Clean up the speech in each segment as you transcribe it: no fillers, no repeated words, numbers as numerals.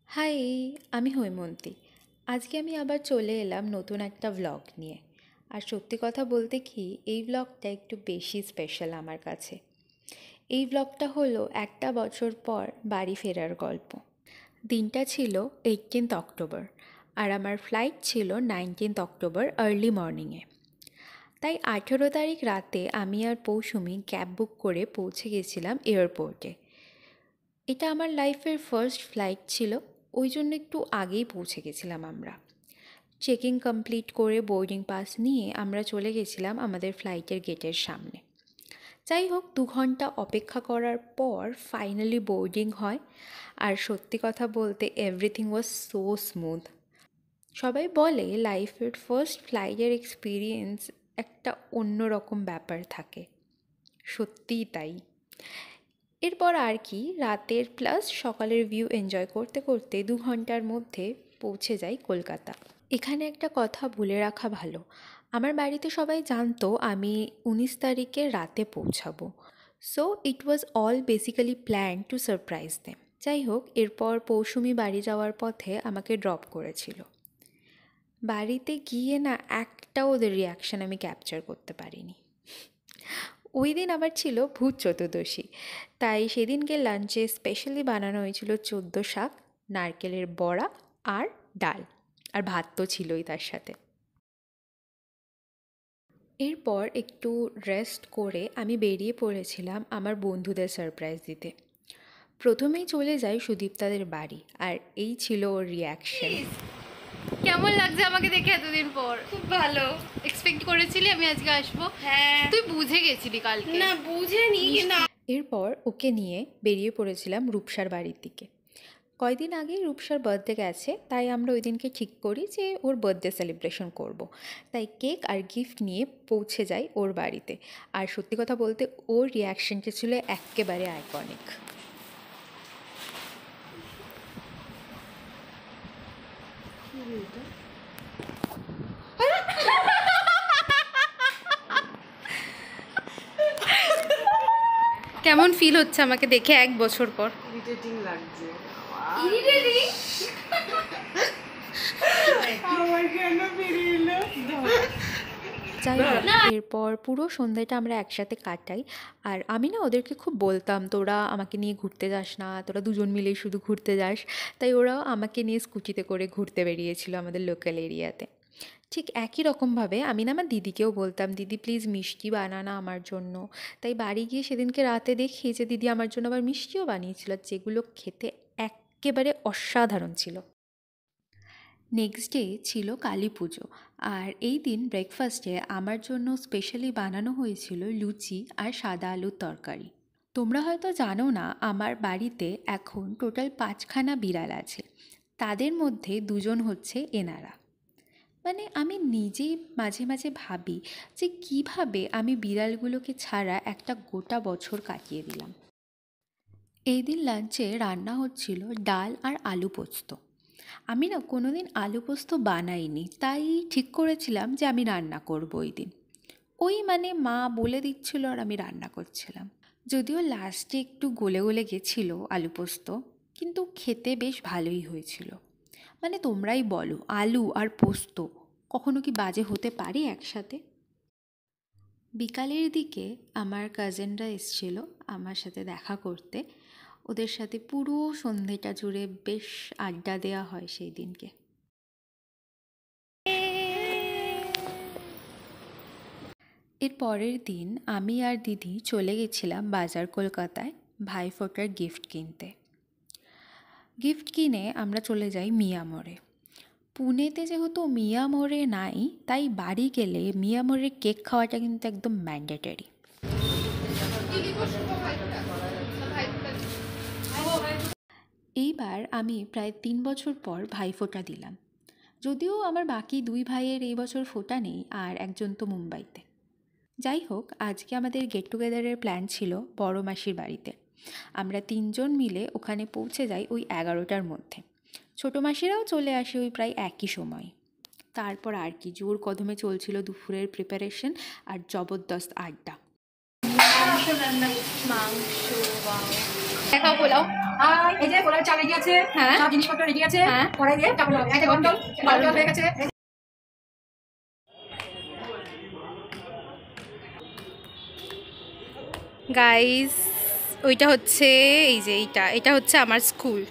High, আমি হৈমন্তী। আজকে আমি আবার চলে এলাম নতুন একটা ভ্লগ নিয়ে। আর সত্যি কথা বলতে কি, এই ভ্লগটা একটু বেশি স্পেশাল আমার কাছে। এই ভ্লগটা হলো একটা বছর পর বাড়ি ফেরার গল্প। দিনটা ছিল 18th অক্টোবর, আর আমার ফ্লাইট ছিল 19th অক্টোবর আর্লি মর্নিংয়ে। তাই 18 তারিখ রাতে আমি আর পৌসুমি ক্যাব বুক করে পৌঁছে গেছিলাম এয়ারপোর্টে। এটা আমার লাইফের ফার্স্ট ফ্লাইট ছিল, ওই জন্য একটু আগেই পৌঁছে গেছিলাম আমরা। চেকিং কমপ্লিট করে বোর্ডিং পাস নিয়ে আমরা চলে গেছিলাম আমাদের ফ্লাইটের গেটের সামনে। যাই হোক, 2 ঘন্টা অপেক্ষা করার পর ফাইনালি বোর্ডিং হয়। আর সত্যি কথা বলতে এভরিথিং ওয়াজ সো স্মুথ। সবাই বলে লাইফের ফার্স্ট ফ্লাইটের এক্সপিরিয়েন্স একটা অন্যরকম ব্যাপার থাকে। সত্যিই তাই। এরপর আর কি, রাতের প্লাস সকালের ভিউ এনজয় করতে করতে 2 ঘন্টার মধ্যে পৌঁছে যাই কলকাতা। এখানে একটা কথা বলে রাখা ভালো, আমার বাড়িতে সবাই জানতো আমি 19 তারিখে রাতে পৌঁছাবো। So it was all basically plan to surprise them. যাই হোক, এরপর পৌসুমি বাড়ি যাওয়ার পথে আমাকে ড্রপ করেছিল। বাড়িতে গিয়ে না একটা ওদের রিয়াকশান আমি ক্যাপচার করতে পারিনি। ওই দিন আবার ছিল ভূত চতুর্দশী, তাই সেদিনকে লাঞ্চে স্পেশালি বানানো হয়েছিল 14 শাক, নারকেলের বড়া আর ডাল, আর ভাত তো ছিলই তার সাথে। এরপর একটু রেস্ট করে আমি বেরিয়ে পড়েছিলাম আমার বন্ধুদের সারপ্রাইজ দিতে। প্রথমেই চলে যাই সুদীপ্তাদের বাড়ি, আর এই ছিল ওর রিয়াকশন। কেমন লাগছে আমাকে দেখে এতদিন পর? খুব ভালো। এক্সপেক্ট করেছিলি আমি আজকে আসবো? হ্যাঁ। তুই বুঝে গেছিলি কালকে? না, বুঝেনি কিন্তু এরপর ওকে নিয়ে বেরিয়ে পড়েছিলাম রূপসার বাড়ির দিকে। কয়দিন আগেই রূপসার বার্থডে গেছে, তাই আমরা ওই দিনকে ঠিক করি যে ওর বার্থডে সেলিব্রেশন করব। তাই কেক আর গিফট নিয়ে পৌঁছে যাই ওর বাড়িতে। আর সত্যি কথা বলতে ওর রিয়াকশনটা ছিল একেবারে আইকনিক। কেমন ফিল হচ্ছে আমাকে দেখে 1 বছর পর? ইরিটেটিং লাগছে। ইরিটেটিং? আমার কেন ফিরে এলো? যাই হোক, এরপর পুরো সন্ধ্যাটা আমরা একসাথে কাটাই। আর আমি না ওদেরকে খুব বলতাম, তোরা আমাকে নিয়ে ঘুরতে যাস না, তোরা দুজন মিলেই শুধু ঘুরতে যাস। তাই ওরাও আমাকে নিয়ে স্কুটিতে করে ঘুরতে বেরিয়েছিল আমাদের লোকাল এরিয়াতে। ঠিক একই রকমভাবে আমি না আমার দিদিকেও বলতাম, দিদি প্লিজ মিষ্টি বানানা আমার জন্য। তাই বাড়ি গিয়ে সেদিনকে রাতে দেখি যে দিদি আমার জন্য আবার মিষ্টিও বানিয়েছিল, যেগুলো খেতে একেবারে অসাধারণ ছিল। নেক্সট ডে ছিল কালী পুজো, আর এই দিন ব্রেকফাস্টে আমার জন্য স্পেশালি বানানো হয়েছিল লুচি আর সাদা আলুর তরকারি। তোমরা হয়তো জানো না, আমার বাড়িতে এখন টোটাল 5খানা বিড়াল আছে। তাদের মধ্যে 2জন হচ্ছে এনারা। মানে আমি নিজেই মাঝে মাঝে ভাবি যে কিভাবে আমি বিড়ালগুলোকে ছাড়া একটা গোটা বছর কাটিয়ে দিলাম। এই দিন লাঞ্চে রান্না হচ্ছিল ডাল আর আলু পোস্ত। আমি না কোনো দিন আলু পোস্ত বানাইনি, তাই ঠিক করেছিলাম যে আমি রান্না করব ওই দিন। ওই মানে মা বলে দিচ্ছিল আর আমি রান্না করছিলাম। যদিও লাস্টে একটু গলে গলে গেছিলো আলু পোস্ত, কিন্তু খেতে বেশ ভালোই হয়েছিল। মানে তোমরাই বলো, আলু আর পোস্ত কখনো কি বাজে হতে পারে একসাথে? বিকালের দিকে আমার কাজিনরা এসেছিল আমার সাথে দেখা করতে। ওদের সাথে পুরো সন্ধেটা জুড়ে বেশ আড্ডা দেওয়া হয় সেই দিনকে। এর পরের দিন আমি আর দিদি চলে গেছিলাম বাজার কলকাতায় ভাইফোঁটার গিফট কিনতে। গিফট কিনে আমরা চলে যাই মিয়ামোড়ে। পুনেতে যেহেতু মিয়ামোড়ে নাই, তাই বাড়ি গেলে মিয়ামোড়ের কেক খাওয়াটা কিন্তু একদম ম্যান্ডেটরি। এইবার আমি প্রায় 3 বছর পর ভাইফোঁটা দিলাম। যদিও আমার বাকি 2 ভাইয়ের এই বছর ফোঁটা নেই, আর একজন তো মুম্বাইতে। যাই হোক, আজকে আমাদের গেট টুগেদারের প্ল্যান ছিল বড় মাসির বাড়িতে। আমরা 3জন মিলে ওখানে পৌঁছে যাই ওই 11টার মধ্যে। ছোটো মাসিরাও চলে আসে ওই প্রায় একই সময়। তারপর আর কি, জোর কদমে চলছিল দুপুরের প্রিপারেশন আর জবরদস্ত আড্ডা। দেখাও পোলাও। আর এই যে পোলার চাল রেডি আছে, হ্যাঁ। সব জিনিসপত্র রেডি আছে, হ্যাঁ। কড়াই দিয়ে চাপানো হবে। এই যে গরম জল হয়ে গেছে। গাইস, ওইটা হচ্ছে এই যে এটা হচ্ছে আমার স্কুল।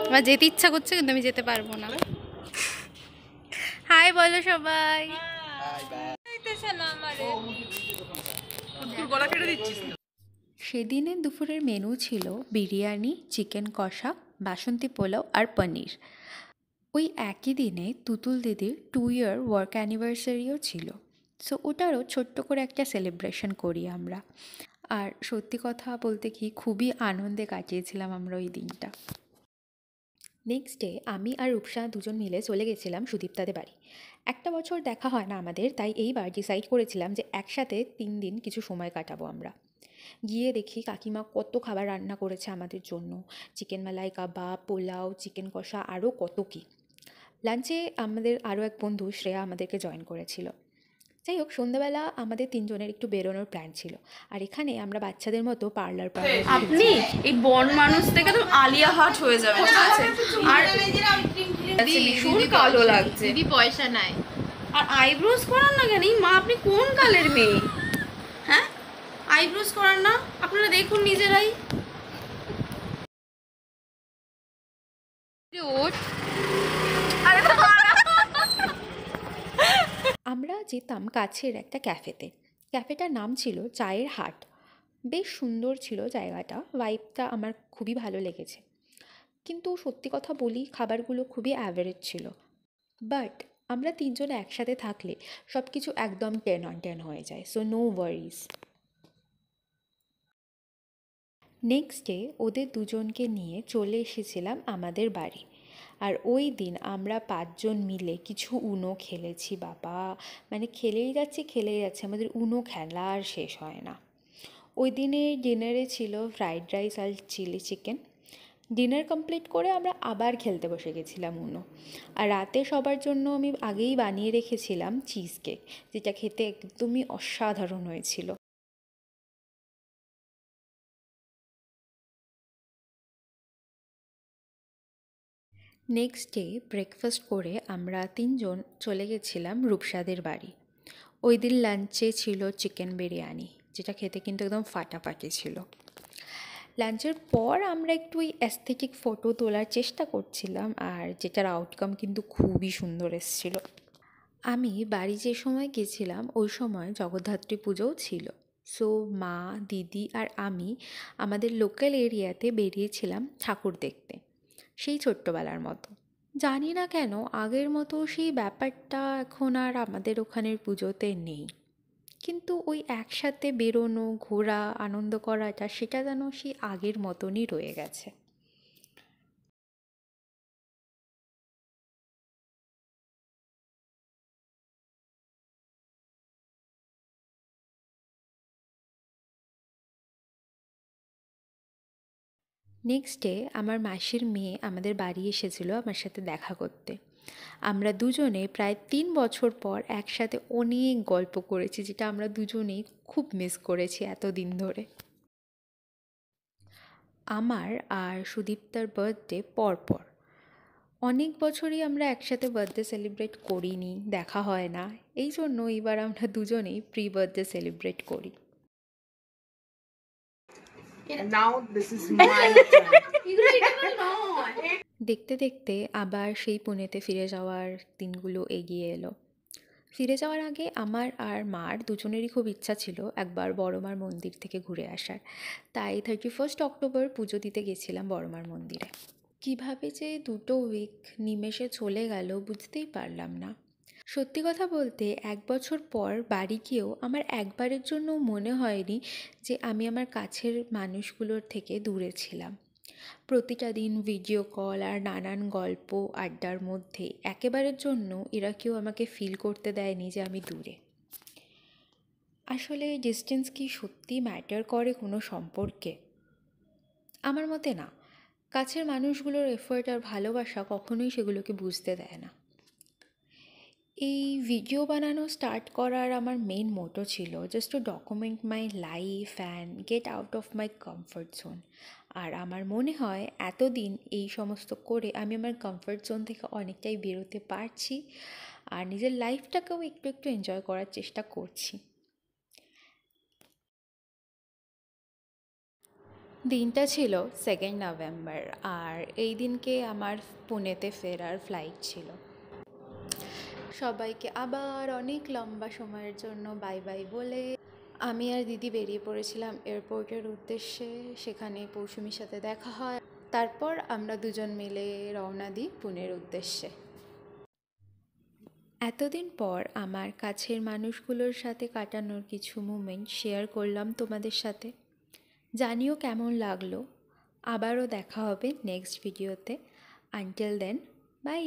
আমার যেতে ইচ্ছা করছে কিন্তু আমি যেতে পারবো না। হাই বলো সবাই। গলা কেটে দিচ্ছিস। সেদিনের দুপুরের মেনু ছিল বিরিয়ানি, চিকেন কষা, বাসন্তী পোলাও আর পনির। ওই একই দিনে তুতুল দিদির 2 ইয়ার ওয়ার্ক অ্যানিভার্সারিও ছিল। সো ওটারও ছোট্ট করে একটা সেলিব্রেশন করি আমরা। আর সত্যি কথা বলতে কি খুবই আনন্দে কাটিয়েছিলাম আমরা ওই দিনটা। নেক্সট ডে আমি আর রূপসা দুজন মিলে চলে গেছিলাম সুদীপ্তাদের বাড়ি। একটা বছর দেখা হয় না আমাদের, তাই এইবার ডিসাইড করেছিলাম যে একসাথে 3 দিন কিছু সময় কাটাবো আমরা। গিয়ে দেখি কাকিমা কত খাবার রান্না করেছে আমাদের জন্য, চিকেন মালাই কাবাব, পোলাও, চিকেন কষা, আরও কত কী। লাঞ্চে আমাদের আরও এক বন্ধু শ্রেয়া আমাদেরকে জয়েন করেছিল। যাই হোক, সন্ধ্যাবেলা আমাদের 3জনের একটু বেরোনোর প্ল্যান ছিল। আর এখানে আমরা বাচ্চাদের মতো পার্লার আপনি এই বন মানুষ থেকে তো আলিয়া হাট হয়ে যাবে, ঠিক আছে? আর ভীষণ কালো লাগছে। দিদি পয়সা নাই। আর আইব্রোজ করান না কেন? এই মা, আপনি কোন কালের মেয়ে? হ্যাঁ, আইব্রোজ করান না? আপনারা দেখুন নিজেরাই। ওঠ। আমরা যেতাম কাছের একটা ক্যাফেতে। ক্যাফেটার নাম ছিল চায়ের হাট। বেশ সুন্দর ছিল জায়গাটা, ভাইবটা আমার খুবই ভালো লেগেছে। কিন্তু সত্যি কথা বলি, খাবারগুলো খুবই অ্যাভারেজ ছিল। বাট আমরা 3জন একসাথে থাকলে সব কিছু একদম 10 on 10 হয়ে যায়, so no worries. Next day ওদের দুজনকে নিয়ে চলে এসেছিলাম আমাদের বাড়ি। আর ওই দিন আমরা 5জন মিলে কিছু উনো খেলেছি বাবা, মানে খেলেই যাচ্ছে, আমাদের উনো খেলা আর শেষ হয় না। ওই দিনে ডিনারে ছিল ফ্রাইড রাইস আর চিলি চিকেন। ডিনার কমপ্লিট করে আমরা আবার খেলতে বসে গেছিলাম উনো। আর রাতে সবার জন্য আমি আগেই বানিয়ে রেখেছিলাম চিজ কেক, যেটা খেতে একদমই অসাধারণ হয়েছিল। নেক্সট ডে ব্রেকফাস্ট করে আমরা 3জন চলে গেছিলাম রূপসাদের বাড়ি। ওই দিন লাঞ্চে ছিল চিকেন বিরিয়ানি, যেটা খেতে কিন্তু একদম ফাটাফাটি ছিল। লাঞ্চের পর আমরা একটু ওই অ্যাস্থেটিক ফটো তোলার চেষ্টা করছিলাম, আর যেটার আউটকাম কিন্তু খুবই সুন্দর এসেছিল। আমি বাড়ি যে সময় গেছিলাম ওই সময় জগদ্ধাত্রী পুজোও ছিল। সো মা, দিদি আর আমি আমাদের লোকাল এরিয়াতে বেরিয়েছিলাম ঠাকুর দেখতে, সেই ছোট্টবেলার মতো। জানি না কেন আগের মতো সেই ব্যাপারটা এখন আর আমাদের ওখানের পুজোতে নেই। কিন্তু ওই একসাথে বেরোনো, ঘোরা, আনন্দ করাটা, সেটা যেন সেই আগের মতনই রয়ে গেছে। নেক্সট ডে আমার মাসির মেয়ে আমাদের বাড়ি এসেছিল আমার সাথে দেখা করতে। আমরা দুজনে প্রায় 3 বছর পর একসাথে অনেক গল্প করেছি, যেটা আমরা দুজনেই খুব মিস করেছি এতদিন ধরে। আমার আর সুদীপ্তার বার্থডে পরপর। অনেক বছরই আমরা একসাথে বার্থডে সেলিব্রেট করিনি, দেখা হয় না। এই জন্য এবার আমরা দুজনেই প্রি বার্থডে সেলিব্রেট করি। Now this is my turn. দেখতে দেখতে আবার সেই পুনেতে ফিরে যাওয়ার দিনগুলো এগিয়ে এলো। ফিরে যাওয়ার আগে আমার আর মার দুজনেরই খুব ইচ্ছা ছিল একবার বড়মার মন্দির থেকে ঘুরে আসার। তাই 31 অক্টোবর পুজো দিতে গেছিলাম বড়মার মন্দিরে। কিভাবে যে 2 উইক নিমেষে চলে গেল বুঝতেই পারলাম না। সত্যি কথা বলতে 1 বছর পর বাড়ি গিয়েও আমার একবারের জন্য মনে হয়নি যে আমি আমার কাছের মানুষগুলোর থেকে দূরে ছিলাম। প্রতিটা দিন ভিডিও কল আর নানান গল্প আড্ডার মধ্যে একেবারের জন্য এরা কেউ আমাকে ফিল করতে দেয়নি যে আমি দূরে। আসলে ডিস্টেন্স কি সত্যি ম্যাটার করে কোনো সম্পর্কে? আমার মতে না। কাছের মানুষগুলোর এফোর্ট আর ভালোবাসা কখনোই সেগুলোকে বুঝতে দেয় না। এই ভিডিও বানানো স্টার্ট করার আমার মেন মোটো ছিল just to document my life and get out of my comfort zone. আর আমার মনে হয় এতদিন এই সমস্ত করে আমি আমার কমফর্ট জোন থেকে অনেকটাই বেরোতে পারছি আর নিজের লাইফটাকেও একটু একটু এনজয় করার চেষ্টা করছি। দিনটা ছিল 2nd নভেম্বর আর এই দিনকে আমার পুনেতে ফেরার ফ্লাইট ছিল। সবাইকে আবার অনেক লম্বা সময়ের জন্য বাই বাই বলে আমি আর দিদি বেরিয়ে পড়েছিলাম এয়ারপোর্টের উদ্দেশ্যে। সেখানে পৌসুমীর সাথে দেখা হয়, তারপর আমরা দুজন মিলে রওনা দিই পুনের উদ্দেশ্যে। এতদিন পর আমার কাছের মানুষগুলোর সাথে কাটানোর কিছু মোমেন্ট শেয়ার করলাম তোমাদের সাথে। জানিও কেমন লাগলো। আবারও দেখা হবে নেক্সট ভিডিওতে। Until then, by.